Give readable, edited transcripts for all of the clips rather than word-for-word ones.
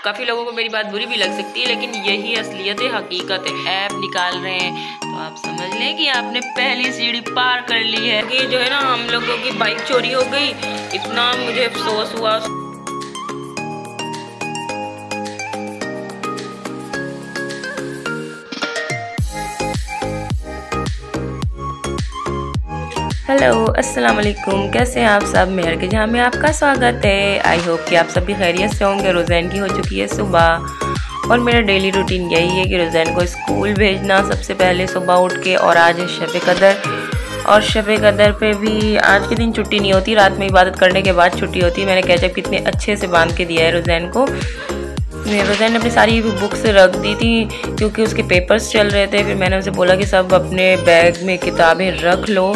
काफ़ी लोगों को मेरी बात बुरी भी लग सकती है, लेकिन यही असलियत है, हकीकत है। ऐप निकाल रहे हैं तो आप समझ लें कि आपने पहली सीढ़ी पार कर ली है। ये जो है ना, हम लोगों की बाइक चोरी हो गई, इतना मुझे अफसोस हुआ। हेलो, अस्सलाम वालेकुम। कैसे हैं आप सब? मेहर के जहाँ में आपका स्वागत है। आई होप कि आप सभी खैरियत से होंगे। रोज़ैन की हो चुकी है सुबह और मेरा डेली रूटीन यही है कि रोज़ैन को स्कूल भेजना सबसे पहले सुबह उठ के। और आज है शब कदर, और शब कदर पे भी आज के दिन छुट्टी नहीं होती, रात में इबादत करने के बाद छुट्टी होती है। मैंने कैचअप कितने अच्छे से बांध के दिया है रोज़ैन को। रोज़ैन ने अपनी सारी बुक्स रख दी थी क्योंकि उसके पेपर्स चल रहे थे। फिर मैंने उसे बोला कि सब अपने बैग में किताबें रख लो,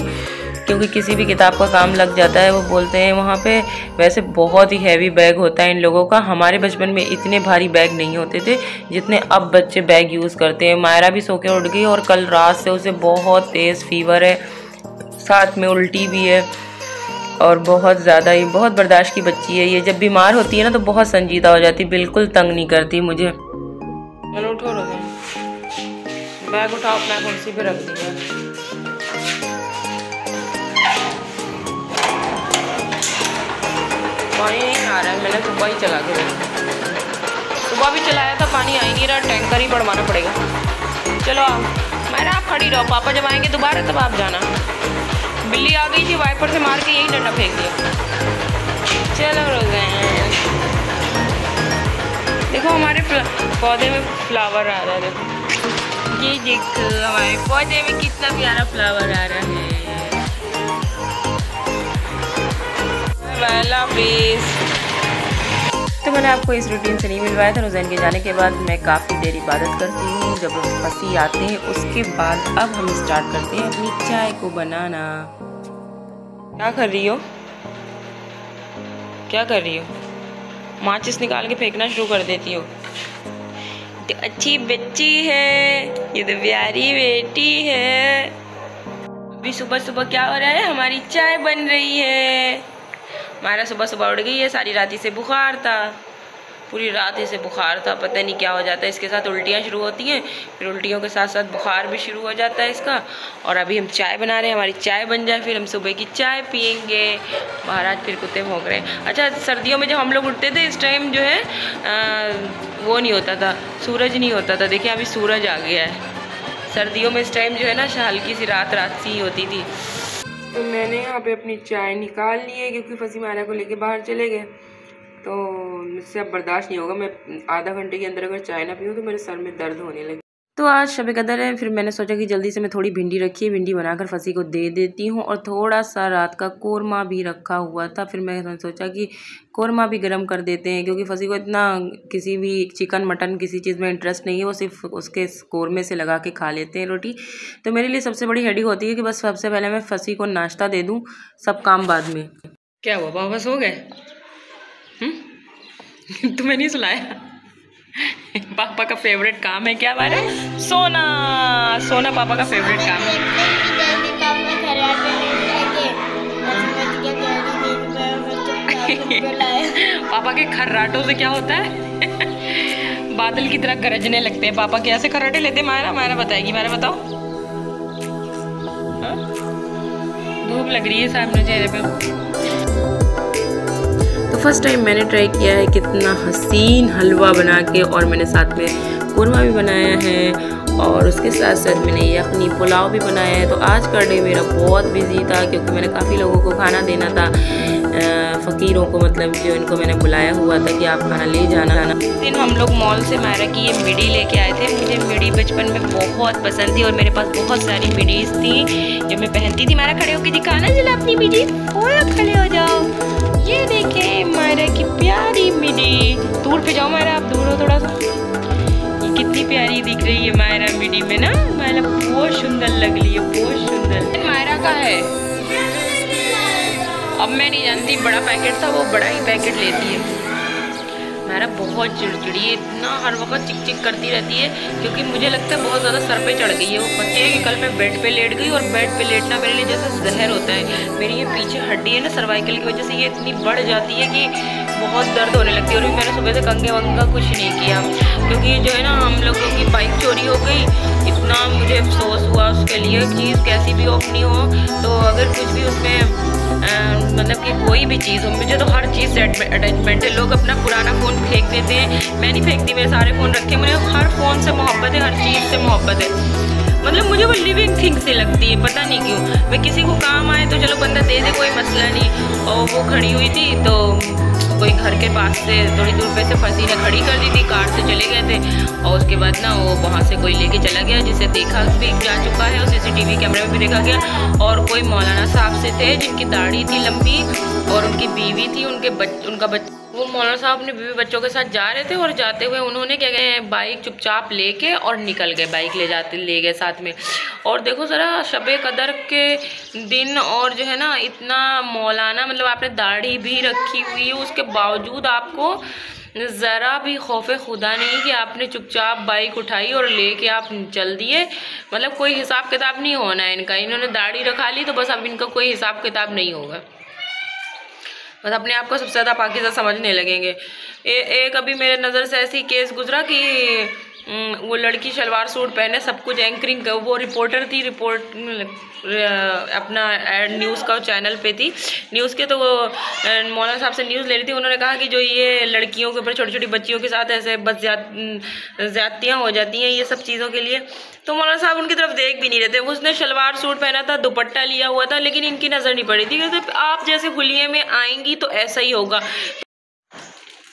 क्योंकि किसी भी किताब का काम लग जाता है। वो बोलते हैं वहाँ पे वैसे बहुत ही हैवी बैग होता है इन लोगों का। हमारे बचपन में इतने भारी बैग नहीं होते थे जितने अब बच्चे बैग यूज़ करते हैं। मायरा भी सो के उठ गई और कल रात से उसे बहुत तेज़ फीवर है, साथ में उल्टी भी है और बहुत ज़्यादा ही बहुत बर्दाश्त की बच्ची है। ये जब बीमार होती है ना तो बहुत संजीदा हो जाती है, बिल्कुल तंग नहीं करती मुझे। चलो उठो रोज़ैन, बैग उठाओ, अपना कुर्सी पे रख दिया। पानी नहीं आ रहा है, मैंने सुबह ही चला के सुबह भी चलाया था, पानी आ ही नहीं रहा, टैंकर ही बढ़वाना पड़ेगा। चलो आओ, मैंने आप खड़ी रहो, पापा जब आएंगे दोबारा तब आप जाना। बिल्ली आ गई थी, वाइपर से मार के यही डंडा फेंक दिया। चलो रोज़ैन, देखो हमारे पौधे में फ्लावर आ रहा है। देखो ये देखो हमारे पौधे में कितना प्यारा फ्लावर आ रहा है। तो मैंने आपको इस रूटीन से नहीं मिलवाया था। रोज़ैन के जाने के बाद मैं काफ़ी देर इबादत करती हूँ। जब फसी आते हैं उसके बाद अब हम स्टार्ट करते हैं अपनी चाय को बनाना। क्या कर रही हो? क्या कर रही हो? माचिस निकाल के फेंकना शुरू कर देती हो। तो अच्छी बच्ची है, ये तो प्यारी बेटी है। अभी सुबह सुबह क्या हो रहा है? हमारी चाय बन रही है। हमारा सुबह सुबह उठ गई है, सारी रात इसे बुखार था, पूरी रात इसे बुखार था, पता नहीं क्या हो जाता है इसके साथ। उल्टियाँ शुरू होती हैं, फिर उल्टियों के साथ साथ बुखार भी शुरू हो जाता है इसका। और अभी हम चाय बना रहे हैं, हमारी चाय बन जाए फिर हम सुबह की चाय पियेंगे। बाहर आज फिर कुत्ते भौंक रहे हैं। अच्छा, सर्दियों में जब हम लोग उठते थे इस टाइम जो है वो नहीं होता था, सूरज नहीं होता था। देखिए अभी सूरज आ गया है। सर्दियों में इस टाइम जो है ना हल्की सी रात सी होती थी। तो मैंने यहाँ पे अपनी चाय निकाल ली है क्योंकि फसी मायरा को लेके बाहर चले गए, तो मुझसे अब बर्दाश्त नहीं होगा। मैं आधा घंटे के अंदर अगर चाय ना पीऊँ तो मेरे सर में दर्द होने लगे। तो आज शब कदर है, फिर मैंने सोचा कि जल्दी से मैं थोड़ी भिंडी रखी है, भिंडी बनाकर फसी को दे देती हूँ। और थोड़ा सा रात का कोरमा भी रखा हुआ था, फिर मैंने सोचा कि कोरमा भी गर्म कर देते हैं क्योंकि फसी को इतना किसी भी चिकन मटन किसी चीज़ में इंटरेस्ट नहीं है, वो सिर्फ उसके कोरमे से लगा के खा लेते हैं रोटी। तो मेरे लिए सबसे बड़ी हेडेक होती है कि बस सबसे पहले मैं फसी को नाश्ता दे दूँ, सब काम बाद में। क्या हुआ, वापस हो गए? तुम्हें नहीं सुलाया? पापा का फेवरेट काम है क्या हमारा? सोना। सोना पापा का फेवरेट काम है। पापा के खर्राटों से क्या होता है? बादल की तरह गरजने लगते हैं पापा के। ऐसे खर्राटे लेते हैं। मायरा बताएगी, मायरा बताओ। धूप लग रही है सामने चेहरे पे। तो फर्स्ट टाइम मैंने ट्राई किया है कितना हसीन हलवा बना के, और मैंने साथ में कोरमा भी बनाया है और उसके साथ साथ मैंने यखनी पुलाव भी बनाया है। तो आज का डे मेरा बहुत बिजी था क्योंकि मैंने काफ़ी लोगों को खाना देना था, फ़कीरों को, मतलब जो इनको मैंने बुलाया हुआ था कि आप खाना ले जाना। उस दिन हम लोग मॉल से मायरा की ये मिडी लेके आए थे। मुझे मिडी बचपन में बहुत पसंद थी और मेरे पास बहुत सारी मिडीज़ थी जो मैं पहनती थी। मायरा खड़े होकर दिखाना जरा अपनी मिडी, थोड़ा खड़े हो जाओ। ये देखें मायरा की प्यारी मिडी। दूर पे जाओ मायरा, आप दूर हो थोड़ा सा। ये कितनी प्यारी दिख रही है मायरा मिडी में ना। मायरा बहुत सुंदर लग रही है, बहुत सुंदर। मायरा का है, अब मैं नहीं जानती, बड़ा पैकेट था वो बड़ा ही पैकेट लेती है। मायरा बहुत चिड़चिड़ी है, इतना हर वक्त चिक चिक करती रहती है क्योंकि मुझे लगता है बहुत ज़्यादा सर पे चढ़ गई है। वो पता है कि कल मैं बेड पे लेट गई और बेड पे लेटना मेरे लिए जैसे जहर होता है। मेरी ये पीछे हड्डी है ना सर्वाइकल की वजह से ये इतनी बढ़ जाती है कि बहुत दर्द होने लगती है। और भी मैंने सुबह से कंगे वंगा कुछ नहीं किया, क्योंकि जो है ना हम लोगों की बाइक चोरी हो गई। इतना मुझे अफसोस हुआ उसके लिए। चीज़ कैसी भी ऑफ नहीं हो, तो अगर कुछ भी उसमें मतलब कि कोई भी चीज़ हो, मुझे तो हर चीज़ से अटैचमेंट है। लोग अपना पुराना फ़ोन फेंक देते हैं, मैं नहीं फेंकती, मेरे सारे फ़ोन रखे। मुझे हर फ़ोन से मोहब्बत है, हर चीज़ से मोहब्बत है। मतलब मुझे वो लिविंग थिंग सी लगती है, पता नहीं क्यों। मैं किसी को काम आए तो चलो बंदा दे दे, कोई मसला नहीं। और वो खड़ी हुई थी तो कोई घर के पास से थोड़ी दूर पे से फंसी ने खड़ी कर दी थी, कार से चले गए थे। और उसके बाद ना वो वहाँ से कोई लेके चला गया, जिसे देखा भी जा चुका है, और CCTV कैमरे में भी देखा गया। और कोई मौलाना साहब से थे जिनकी दाढ़ी थी लंबी, और उनकी बीवी थी, उनका बच्चा। वो मौलाना साहब अपने बीवी बच्चों के साथ जा रहे थे, और जाते हुए उन्होंने क्या गए बाइक चुपचाप लेके और निकल गए, बाइक ले गए साथ में। और देखो ज़रा शबे कदर के दिन, और जो है ना इतना मौलाना, मतलब आपने दाढ़ी भी रखी हुई है, उसके बावजूद आपको ज़रा भी खौफ खुदा नहीं कि आपने चुपचाप बाइक उठाई और लेके आप चल दिए। मतलब कोई हिसाब किताब नहीं होना है इनका। इन्होंने दाढ़ी रखा ली तो बस अब इनका कोई हिसाब किताब नहीं होगा, बस अपने आप को सबसे ज़्यादा पाकीज़ा समझने लगेंगे। एक अभी मेरे नज़र से ऐसी केस गुजरा कि वो लड़की शलवार सूट पहने, सब कुछ एंकरिंग, वो रिपोर्टर थी, अपना एड न्यूज़ का चैनल पे थी, न्यूज़ के। तो वो मौलाना साहब से न्यूज़ ले रही थी। उन्होंने कहा कि जो ये लड़कियों के ऊपर, छोटी छोटी बच्चियों के साथ ऐसे बस ज़्यादतियाँ हो जाती हैं, ये सब चीज़ों के लिए। तो मौलाना साहब उनकी तरफ देख भी नहीं रहे थे। उसने शलवार सूट पहना था, दुपट्टा लिया हुआ था, लेकिन इनकी नज़र नहीं पड़ी थी। क्योंकि आप जैसे हुलिये में आएंगी तो ऐसा ही होगा।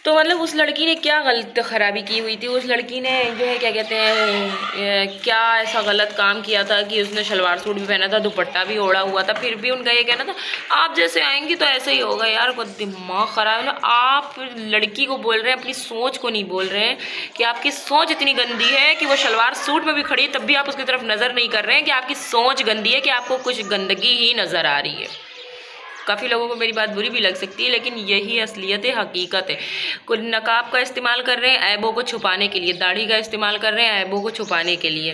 तो मतलब उस लड़की ने क्या गलत खराबी की हुई थी? उस लड़की ने जो है क्या कहते हैं, क्या ऐसा गलत काम किया था कि उसने शलवार सूट भी पहना था, दुपट्टा भी ओढ़ा हुआ था, फिर भी उनका ये कहना था आप जैसे आएंगी तो ऐसे ही होगा। यार को दिमाग ख़राब है। आप लड़की को बोल रहे हैं, अपनी सोच को नहीं बोल रहे हैं कि आपकी सोच इतनी गंदी है कि वो शलवार सूट में भी खड़ी है, तब भी आप उसकी तरफ नज़र नहीं कर रहे हैं कि आपकी सोच गंदी है, कि आपको कुछ गंदगी ही नज़र आ रही है। काफ़ी लोगों को मेरी बात बुरी भी लग सकती है, लेकिन यही असलियत है, हकीकत है। कुछ नकाब का इस्तेमाल कर रहे हैं ऐबों को छुपाने के लिए, दाढ़ी का इस्तेमाल कर रहे हैं ऐबों को छुपाने के लिए।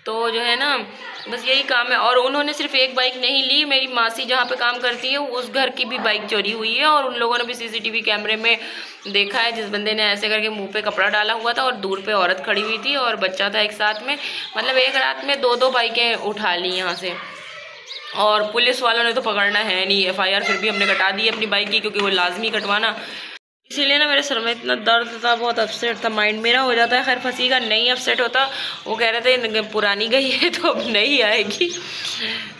तो जो है ना बस यही काम है। और उन्होंने सिर्फ एक बाइक नहीं ली, मेरी मासी जहाँ पे काम करती है उस घर की भी बाइक चोरी हुई है। और उन लोगों ने भी CCTV कैमरे में देखा है, जिस बंदे ने ऐसे करके मुँह पे कपड़ा डाला हुआ था और दूर पे औरत खड़ी हुई थी और बच्चा था एक साथ में। मतलब एक रात में 2-2 बाइकें उठा ली यहाँ से। और पुलिस वालों ने तो पकड़ना है नहीं, FIR फिर भी हमने कटा दी अपनी बाइक की, क्योंकि वो लाजमी कटवाना। इसीलिए ना मेरे सर में इतना दर्द था, बहुत अपसेट था, माइंड मेरा हो जाता है। खैर फंसी का नहीं अपसेट होता, वो कह रहे थे पुरानी गई है तो अब नहीं आएगी।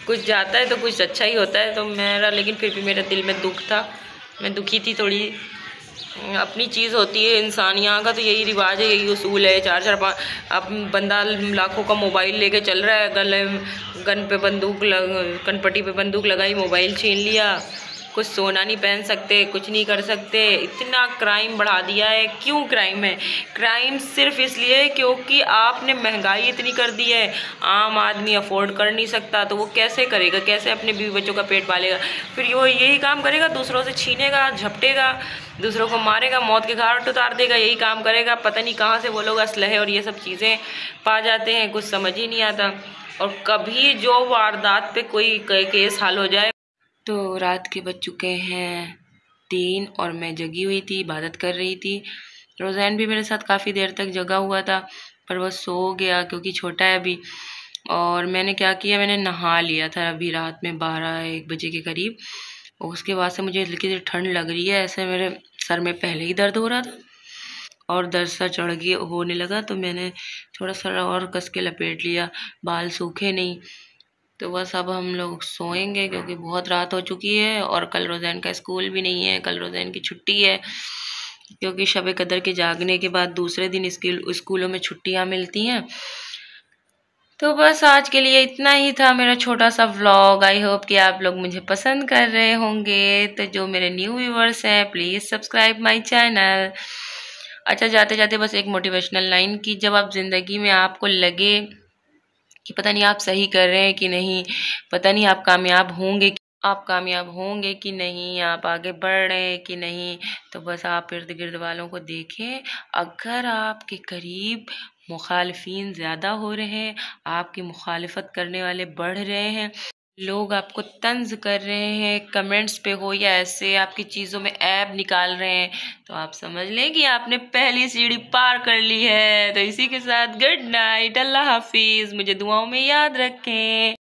कुछ जाता है तो कुछ अच्छा ही होता है। तो मेरा, लेकिन फिर भी मेरे दिल में दुख था, मैं दुखी थी थोड़ी। अपनी चीज़ होती है इंसान, यहाँ का तो यही रिवाज है, यही उसूल है। 4-4-5 अब बंदा लाखों का मोबाइल लेके चल रहा है, गले गन पे बंदूक कनपट्टी पे बंदूक लगाई, मोबाइल छीन लिया, कुछ सोना नहीं पहन सकते, कुछ नहीं कर सकते। इतना क्राइम बढ़ा दिया है। क्यों क्राइम है? क्राइम सिर्फ इसलिए क्योंकि आपने महंगाई इतनी कर दी है, आम आदमी अफोर्ड कर नहीं सकता, तो वो कैसे करेगा, कैसे अपने बीवी बच्चों का पेट पालेगा? फिर वो यही काम करेगा, दूसरों से छीनेगा, झपटेगा, दूसरों को मारेगा, मौत के घाट उतार देगा, यही काम करेगा। पता नहीं कहाँ से वो लोग असलहे और ये सब चीज़ें पा जाते हैं, कुछ समझ ही नहीं आता। और कभी जो वारदात पे कोई केस हल हो जाए। तो रात के बज चुके हैं 3 और मैं जगी हुई थी, इबादत कर रही थी। रोज़ैन भी मेरे साथ काफ़ी देर तक जगा हुआ था, पर वह सो गया क्योंकि छोटा है अभी। और मैंने क्या किया, मैंने नहा लिया था अभी रात में 12-1 बजे के करीब। उसके बाद से मुझे हल्की सी ठंड लग रही है, ऐसे मेरे सर में पहले ही दर्द हो रहा था और दर्द सा चढ़ गया होने लगा, तो मैंने थोड़ा सा और कस के लपेट लिया, बाल सूखे नहीं। तो बस अब हम लोग सोएंगे क्योंकि बहुत रात हो चुकी है और कल रोज़ैन का स्कूल भी नहीं है, कल रोज़ैन की छुट्टी है, क्योंकि शब कदर के जागने के बाद दूसरे दिन स्कूलों में छुट्टियां मिलती हैं। तो बस आज के लिए इतना ही था मेरा छोटा सा व्लॉग। आई होप कि आप लोग मुझे पसंद कर रहे होंगे। तो जो मेरे न्यू व्यूवर्स हैं प्लीज़ सब्सक्राइब माय चैनल। अच्छा, जाते जाते बस एक मोटिवेशनल लाइन की, जब आप ज़िंदगी में आपको लगे कि पता नहीं आप सही कर रहे हैं कि नहीं, पता नहीं आप कामयाब होंगे कि नहीं, आप आगे बढ़ रहे हैं कि नहीं, तो बस आप इर्द गिर्द वालों को देखें। अगर आपके करीब मुखालफीन ज़्यादा हो रहे हैं, आपकी मुखालफत करने वाले बढ़ रहे हैं, लोग आपको तंज कर रहे हैं कमेंट्स पे हो या ऐसे आपकी चीज़ों में ऐब निकाल रहे हैं, तो आप समझ लें कि आपने पहली सीढ़ी पार कर ली है। तो इसी के साथ गुड नाइट, अल्लाह हाफिज़, मुझे दुआओं में याद रखें।